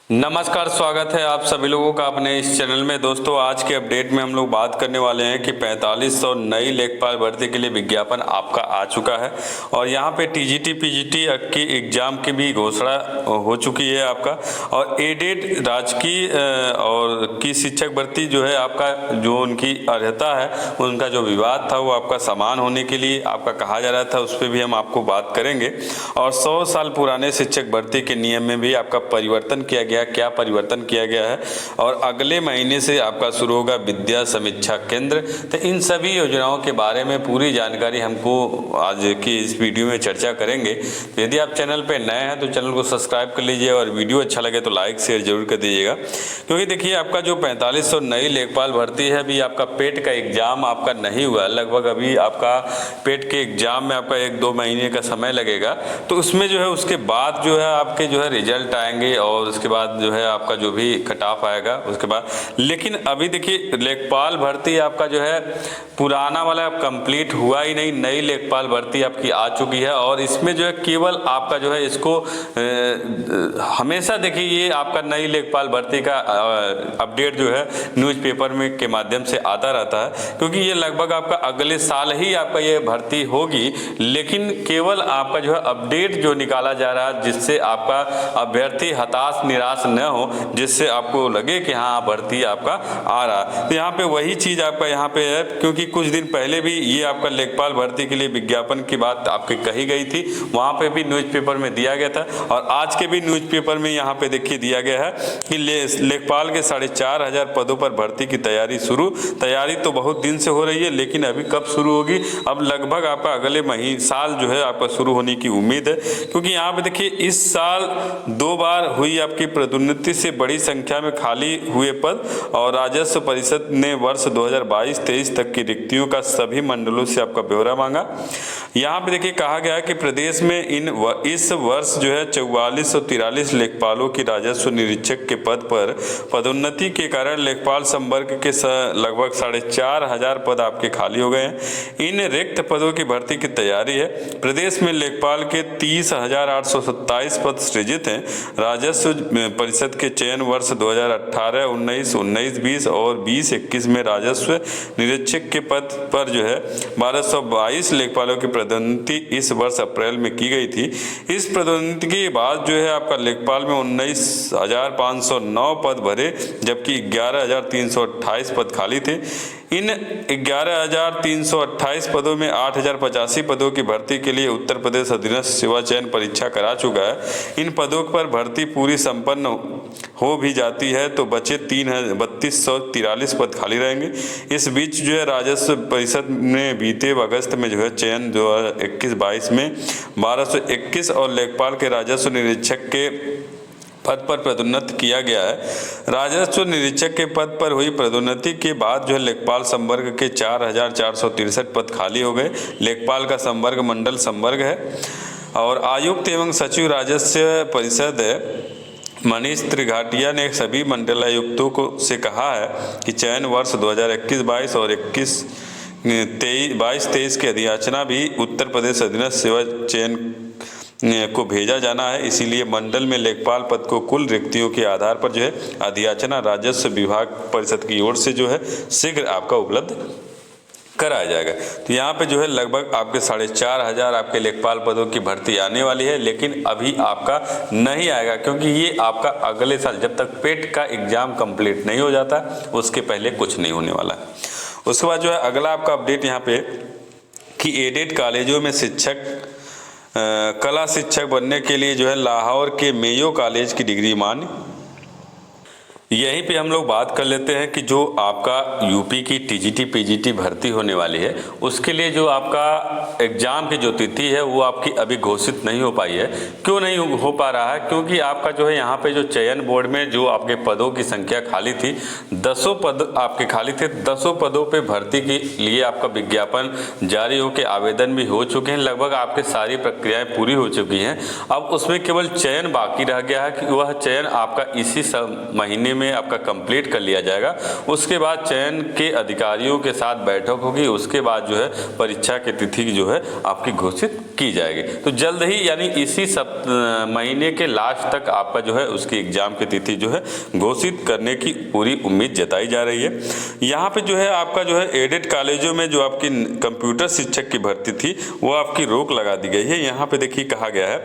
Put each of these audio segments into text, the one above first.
नमस्कार, स्वागत है आप सभी लोगों का अपने इस चैनल में। दोस्तों, आज के अपडेट में हम लोग बात करने वाले हैं कि 4500 नई लेखपाल भर्ती के लिए विज्ञापन आपका आ चुका है और यहाँ पे टीजीटी पीजीटी की एग्जाम की भी घोषणा हो चुकी है आपका। और एडेड राजकीय और की शिक्षक भर्ती जो है आपका, जो उनकी अर्हता है, उनका जो विवाद था वो आपका समान होने के लिए आपका कहा जा रहा था, उस पर भी हम आपको बात करेंगे। और 100 साल पुराने शिक्षक भर्ती के नियम में भी आपका परिवर्तन किया गया, क्या परिवर्तन किया गया है, और अगले महीने से आपका शुरू होगा विद्या समीक्षा केंद्र। तो इन सभी योजनाओं के बारे में पूरी जानकारी हमको आज की इस वीडियो में चर्चा करेंगे। तो यदि आप चैनल पे नए हैं तो चैनल को सब्सक्राइब कर लीजिए और वीडियो अच्छा लगे तो लाइक शेयर जरूर कर दीजिएगा। क्योंकि देखिए, आपका जो 4500 नई लेखपाल भर्ती है, अभी आपका पेट का एग्जाम आपका नहीं हुआ, लगभग अभी आपका पेट के एग्जाम में आपका 1-2 महीने का समय लगेगा। तो उसमें जो है उसके बाद जो है आपके जो है रिजल्ट आएंगे और उसके बाद जो है आपका जो भी कट ऑफ आएगा उसके बाद। लेकिन अभी देखिए, लेखपाल भर्ती आपका जो है पुराना वाला कंप्लीट हुआ ही नहीं, नई लेखपाल भर्ती आपकी आ चुकी है। और इसमें जो है केवल आपका जो है इसको हमेशा देखिए, ये आपका नई लेखपाल भर्ती का अपडेट जो है न्यूज़पेपर में के माध्यम से आता रहता है, क्योंकि ये लगभग आपका अगले साल ही आपका ये भर्ती होगी। लेकिन केवल आपका जो है अपडेट जो निकाला जा रहा है, जिससे आपका अभ्यर्थी हताश निराश न हो, जिससे आपको लगे कि हाँ भर्ती आपका आ रहा है। तो यहाँ पे वही चीज़ आपका यहाँ पे है, क्योंकि कुछ दिन पहले भी ये आपका लेखपाल भर्ती के लिए विज्ञापन की बात आपकी कही गई थी, वहाँ पे भी न्यूज़पेपर में दिया गया था। और आज के भी न्यूज़पेपर में यहाँ पे देखिए दिया गया है कि लेखपाल के 4500 पदों पर भर्ती की तैयारी तो बहुत दिन से हो रही है, लेकिन अभी कब शुरू होगी? अब लगभग आपका अगले साल जो है आपका शुरू होने की उम्मीद है। क्योंकि यहाँ पे देखिए, इस साल 2 बार हुई आपकी पदोन्नति से बड़ी संख्या में खाली हुए पद, और राजस्व परिषद ने वर्ष 2022-23 तक की रिक्तियों का सभी मंडलों से आपका ब्यौरा मांगा। यहाँ पे देखिए कहा गया है कि प्रदेश में इस वर्ष जो है 4443 लेखपालों की राजस्व निरीक्षक के पद पर पदोन्नति के कारण लेखपाल संवर्ग के लगभग 4500 पद आपके खाली हो गए हैं। इन रिक्त पदों की भर्ती की तैयारी है। प्रदेश में लेखपाल के 30,827 पद सृजित हैं। राजस्व परिषद के चयन वर्ष 2018, 19, 19-20 और 20-21 में राजस्व निरीक्षक के पद पर जो है 1222 लेखपालों की पदोन्नति इस वर्ष अप्रैल में की गई थी। इस पदोन्नति के बाद जो है आपका लेखपाल में 19,509 पद भरे, जबकि 11,328 पद खाली थे। इन 11,328 पदों में 8,085 पदों की भर्ती के लिए उत्तर प्रदेश अधीनस्थ सेवा चयन परीक्षा करा चुका है। इन पदों पर भर्ती पूरी संपन्न हो भी जाती है तो बचे 3243 पद खाली रहेंगे। इस बीच जो है राजस्व परिषद ने बीते अगस्त में जो है चयन 2021-22 में 1221 और लेखपाल के राजस्व निरीक्षक के पद पर पदोन्नत किया गया है। राजस्व निरीक्षक के पद पर हुई पदोन्नति के बाद जो है लेखपाल संवर्ग के 4463 पद खाली हो गए। लेखपाल का संवर्ग मंडल संवर्ग है और आयुक्त एवं सचिव राजस्व परिषद मनीष त्रिघाटिया ने सभी मंडलायुक्तों को से कहा है कि चयन वर्ष 2021-22 और 22-23 की अधियाचना भी उत्तर प्रदेश अधीनस्थ सेवा चयन को भेजा जाना है। इसीलिए मंडल में लेखपाल पद को कुल रिक्तियों के आधार पर जो है अधियाचना राजस्व विभाग परिषद की ओर से जो है शीघ्र आपका उपलब्ध कराया जाएगा। तो यहाँ पे जो है लगभग आपके 4500 आपके लेखपाल पदों की भर्ती आने वाली है, लेकिन अभी आपका नहीं आएगा, क्योंकि ये आपका अगले साल जब तक पेट का एग्जाम कंप्लीट नहीं हो जाता उसके पहले कुछ नहीं होने वाला है। उसके बाद जो है अगला आपका अपडेट यहाँ पे कि एडेड कॉलेजों में कला शिक्षक बनने के लिए जो है लाहौर के मेयो कॉलेज की डिग्री मान्य। यहीं पे हम लोग बात कर लेते हैं कि जो आपका यूपी की टीजीटी पीजीटी भर्ती होने वाली है, उसके लिए जो आपका एग्ज़ाम की जो तिथि है वो आपकी अभी घोषित नहीं हो पाई है। क्यों नहीं हो पा रहा है? क्योंकि आपका जो है यहाँ पे जो चयन बोर्ड में जो आपके पदों की संख्या खाली थी, 10 पद आपके खाली थे। 10 पदों पे भर्ती के लिए आपका विज्ञापन जारी हो के आवेदन भी हो चुके हैं। लगभग आपके सारी प्रक्रियाएँ पूरी हो चुकी हैं। अब उसमें केवल चयन बाकी रह गया है कि वह चयन आपका इसी महीने में आपका कंप्लीट कर लिया जाएगा। उसके बाद चयन के अधिकारियों के साथ बैठक होगी, उसके बाद जो है परीक्षा की तिथि जो है आपकी घोषित की जाएगी। तो जल्द ही यानी इसी महीने के लास्ट तक आपका जो है उसकी एग्जाम की तिथि जो है घोषित करने की पूरी उम्मीद जताई जा रही है। यहाँ पे जो है आपका जो है एडेड कॉलेजों में जो आपकी कंप्यूटर शिक्षक की भर्ती थी वो आपकी रोक लगा दी गई है। यहाँ पे देखिए कहा गया है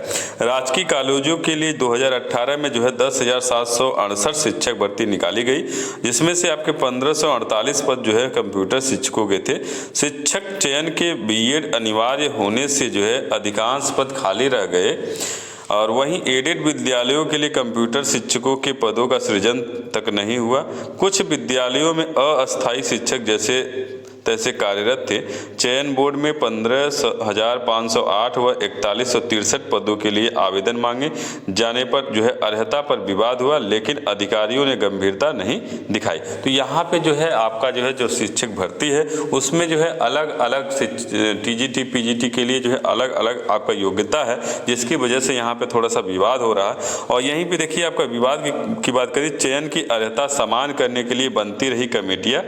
राजकीय कॉलेजों के लिए 2018 में जो है 10,768 शिक्षक भर्ती निकाली गई, जिसमें से आपके 1548 पद जो है कंप्यूटर शिक्षकों के थे। शिक्षक चयन के बीएड अनिवार्य होने से जो है अधिकांश पद खाली रह गए और वहीं एडेड विद्यालयों के लिए कंप्यूटर शिक्षकों के पदों का सृजन तक नहीं हुआ। कुछ विद्यालयों में अस्थायी शिक्षक जैसे तैसे कार्यरत थे। चयन बोर्ड में 15,508 व 4163 पदों के लिए आवेदन मांगे जाने पर जो है अर्हता पर विवाद हुआ, लेकिन अधिकारियों ने गंभीरता नहीं दिखाई। तो यहाँ पे जो है आपका जो है जो शिक्षक भर्ती है उसमें जो है अलग अलग टीजीटी पीजीटी के लिए जो है अलग अलग आपका योग्यता है, जिसकी वजह से यहाँ पे थोड़ा सा विवाद हो रहा है। और यहीं पे देखिए आपका विवाद की बात करें, चयन की अर्हता समान करने के लिए बनती रही कमेटियाँ।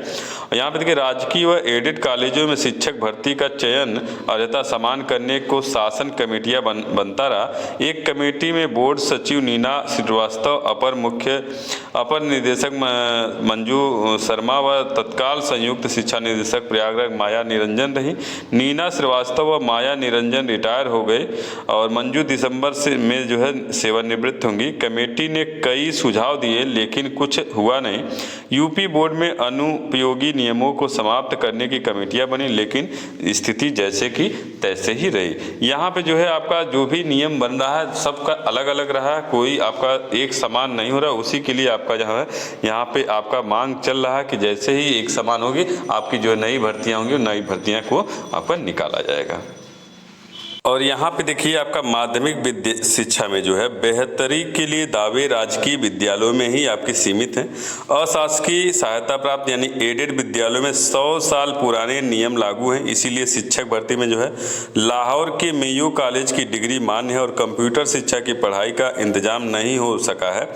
यहाँ पे देखिए राजकीय व एडेड कॉलेजों में शिक्षक भर्ती का चयन अर्हता समान करने को शासन कमेटियां बनता रहा। एक कमेटी में बोर्ड सचिव नीना श्रीवास्तव, अपर निदेशक मंजू शर्मा व तत्काल संयुक्त शिक्षा निदेशक प्रयागराज माया निरंजन रही। नीना श्रीवास्तव व माया निरंजन रिटायर हो गए और मंजू दिसंबर में जो है सेवानिवृत्त होंगी। कमेटी ने कई सुझाव दिए लेकिन कुछ हुआ नहीं। यूपी बोर्ड में अनुपयोगी नियमों को समाप्त करने की कमेटियां बनी, लेकिन स्थिति जैसे की तैसे ही रही। यहाँ पे जो है आपका जो भी नियम बन रहा है सबका अलग अलग रहा है, कोई आपका एक समान नहीं हो रहा। उसी के लिए आपका जो है यहाँ पे आपका मांग चल रहा है कि जैसे ही एक समान होगी आपकी जो नई भर्तियाँ होंगी नई भर्तियाँ को आपका निकाला जाएगा। और यहाँ पे देखिए आपका माध्यमिक शिक्षा में जो है बेहतरी के लिए दावे राजकीय विद्यालयों में ही आपके सीमित हैं। अशासकीय सहायता प्राप्त यानी एडेड विद्यालयों में 100 साल पुराने नियम लागू हैं, इसीलिए शिक्षक भर्ती में जो है लाहौर के मेयो कॉलेज की डिग्री मान्य है और कंप्यूटर शिक्षा की पढ़ाई का इंतजाम नहीं हो सका है।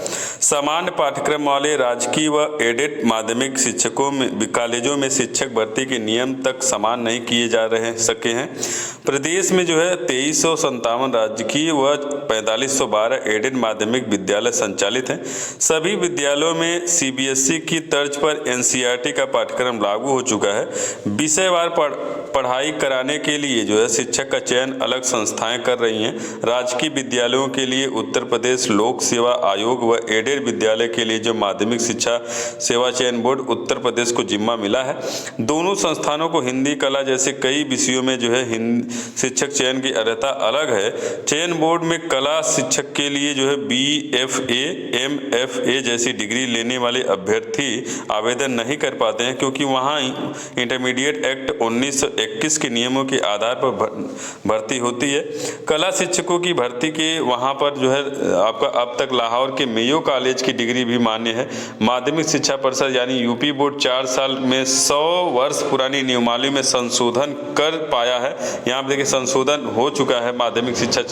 सामान्य पाठ्यक्रम वाले राजकीय व एडेड माध्यमिक शिक्षकों में कॉलेजों में शिक्षक भर्ती के नियम तक समान नहीं किए जा सके हैं। प्रदेश में जो है 2357 राजकीय व 4512 एडेड माध्यमिक विद्यालय संचालित हैं। सभी विद्यालयों में सीबीएसई की तर्ज पर एनसीईआरटी का पाठ्यक्रम लागू हो चुका है। विषयवार पढ़ाई कराने के लिए जो है शिक्षक का चयन अलग संस्थाएं कर रही हैं। राजकीय विद्यालयों के लिए उत्तर प्रदेश लोक सेवा आयोग व एडेड विद्यालय के लिए जो माध्यमिक शिक्षा सेवा चयन बोर्ड उत्तर प्रदेश को जिम्मा मिला है। दोनों संस्थानों को हिंदी कला जैसे कई विषयों में जो है शिक्षक चयन की अर्हता अलग है। चयन बोर्ड में कला शिक्षक के लिए जो है BFA, MFA जैसी डिग्री लेने वाले अभ्यर्थी आवेदन नहीं कर पाते हैं, क्योंकि वहाँ इंटरमीडिएट एक्ट 1921 के नियमों के आधार पर भर्ती होती है। कला शिक्षकों की भर्ती के वहाँ पर जो है आपका अब तक लाहौर के मेयो कॉलेज की डिग्री भी मान्य है। माध्यमिक शिक्षा परिषद यानी यूपी बोर्ड 4 साल में 100 वर्ष पुरानी नियमावली में संशोधन कर पाया है। यहाँ पर देखिए संशोधन हो चुका है माध्यमिक शिक्षा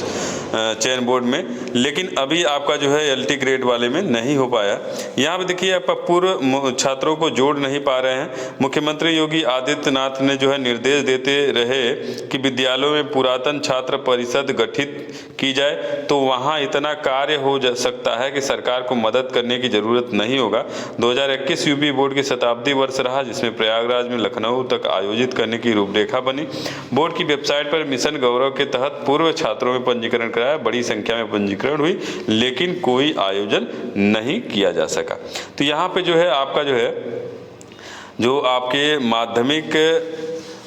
चयन बोर्ड में, लेकिन अभी आपका जो है LT ग्रेड वाले में नहीं हो पाया। यहाँ पे देखिए आपका पूर्व छात्रों को जोड़ नहीं पा रहे हैं। मुख्यमंत्री योगी आदित्यनाथ ने जो है निर्देश देते रहे कि विद्यालयों में पुरातन छात्र परिषद गठित की जाए, तो वहाँ इतना कार्य हो जा सकता है कि सरकार को मदद करने की जरूरत नहीं होगा। 2021 यूपी बोर्ड की शताब्दी वर्ष रहा, जिसमें प्रयागराज में लखनऊ तक आयोजित करने की रूपरेखा बनी। बोर्ड की वेबसाइट पर मिशन गौरव के तहत पूर्व छात्रों में पंजीकरण कराया, बड़ी संख्या में पंजीकरण हुई, लेकिन कोई आयोजन नहीं किया जा सका। तो यहाँ पे जो है आपका जो है जो आपके माध्यमिक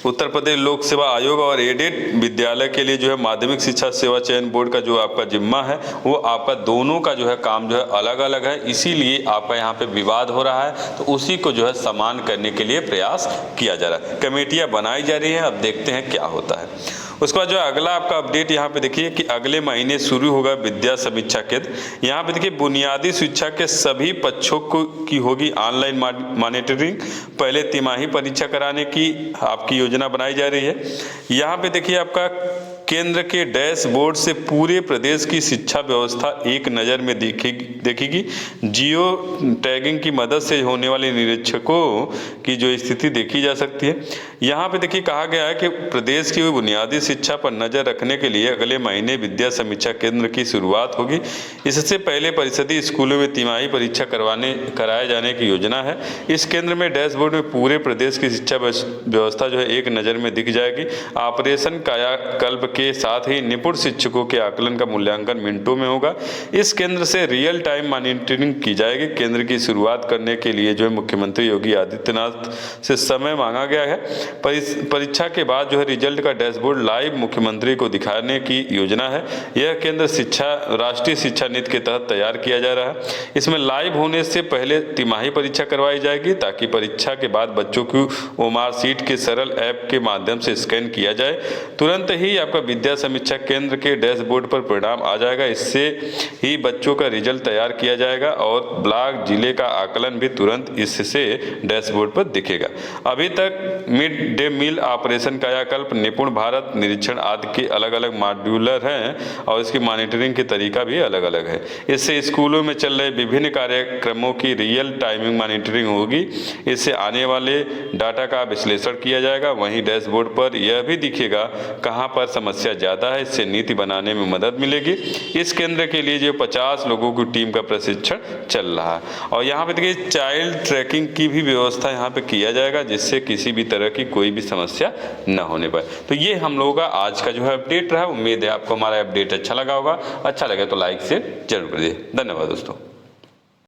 उत्तर प्रदेश लोक सेवा आयोग और एडेड विद्यालय के लिए जो है माध्यमिक शिक्षा सेवा चयन बोर्ड का जो आपका जिम्मा है वो आपका दोनों का जो है काम जो है अलग अलग है, इसीलिए आपका यहाँ पे विवाद हो रहा है। तो उसी को जो है समान करने के लिए प्रयास किया जा रहा है, कमेटियाँ बनाई जा रही हैं। अब देखते हैं क्या होता है। उसके बाद जो अगला आपका अपडेट यहाँ पे देखिए कि अगले महीने शुरू होगा विद्या समीक्षा केंद्र। यहाँ पे देखिए बुनियादी शिक्षा के सभी पक्षों की होगी ऑनलाइन मॉनिटरिंग। पहले तिमाही परीक्षा कराने की आपकी योजना बनाई जा रही है। यहाँ पे देखिए आपका केंद्र के डैशबोर्ड से पूरे प्रदेश की शिक्षा व्यवस्था एक नज़र में देखेगी। जियो टैगिंग की मदद से होने वाले निरीक्षकों की जो स्थिति देखी जा सकती है। यहाँ पे देखिए कहा गया है कि प्रदेश की बुनियादी शिक्षा पर नज़र रखने के लिए अगले महीने विद्या समीक्षा केंद्र की शुरुआत होगी। इससे पहले परिषदीय स्कूलों में तिमाही परीक्षा कराए जाने की योजना है। इस केंद्र में डैशबोर्ड में पूरे प्रदेश की शिक्षा व्यवस्था जो है एक नज़र में दिख जाएगी। ऑपरेशन कायाकल्प के साथ ही निपुण शिक्षकों के आकलन का मूल्यांकन मिनटों में होगा। इस केंद्र से रियल टाइम मॉनिटरिंग की जाएगी। केंद्र की शुरुआत करने के लिए जो है मुख्यमंत्री योगी आदित्यनाथ से समय मांगा गया है। परीक्षा के बाद जो है रिजल्ट का डैशबोर्ड लाइव मुख्यमंत्री को दिखाने की योजना है। यह केंद्र राष्ट्रीय शिक्षा नीति के तहत तैयार किया जा रहा है। इसमें लाइव होने से पहले तिमाही परीक्षा करवाई जाएगी ताकि परीक्षा के बाद बच्चों की ओमार सीट के सरल ऐप के माध्यम से स्कैन किया जाए। तुरंत ही आपका विद्या समीक्षा केंद्र के डैशबोर्ड पर परिणाम आ जाएगा। इससे ही बच्चों का रिजल्ट तैयार किया जाएगा और ब्लॉक जिले का आकलन भी तुरंत इससे डैशबोर्ड पर दिखेगा। अभी तक मिड डे मील, ऑपरेशन कायाकल्प, निपुण भारत निरीक्षण आदि के अलग अलग मॉड्यूलर हैं और इसकी मॉनिटरिंग के तरीका भी अलग अलग है। इससे स्कूलों में चल रहे विभिन्न कार्यक्रमों की रियल टाइमिंग मॉनिटरिंग होगी। इससे आने वाले डाटा का विश्लेषण किया जाएगा। वहीं डैशबोर्ड पर यह भी दिखेगा कहां पर समस्या ज़्यादा है। इससे नीति बनाने में मदद मिलेगी। इस केंद्र के लिए जो 50 लोगों की टीम का प्रशिक्षण चल रहा है और यहाँ पे देखिए चाइल्ड ट्रैकिंग की भी व्यवस्था यहाँ पे किया जाएगा, जिससे किसी भी तरह की कोई भी समस्या न होने पाए। तो ये हम लोगों का आज का जो है अपडेट रहा। उम्मीद है आपको हमारा अपडेट अच्छा लगा होगा। अच्छा लगे तो लाइक शेयर जरूर करिए। धन्यवाद दोस्तों।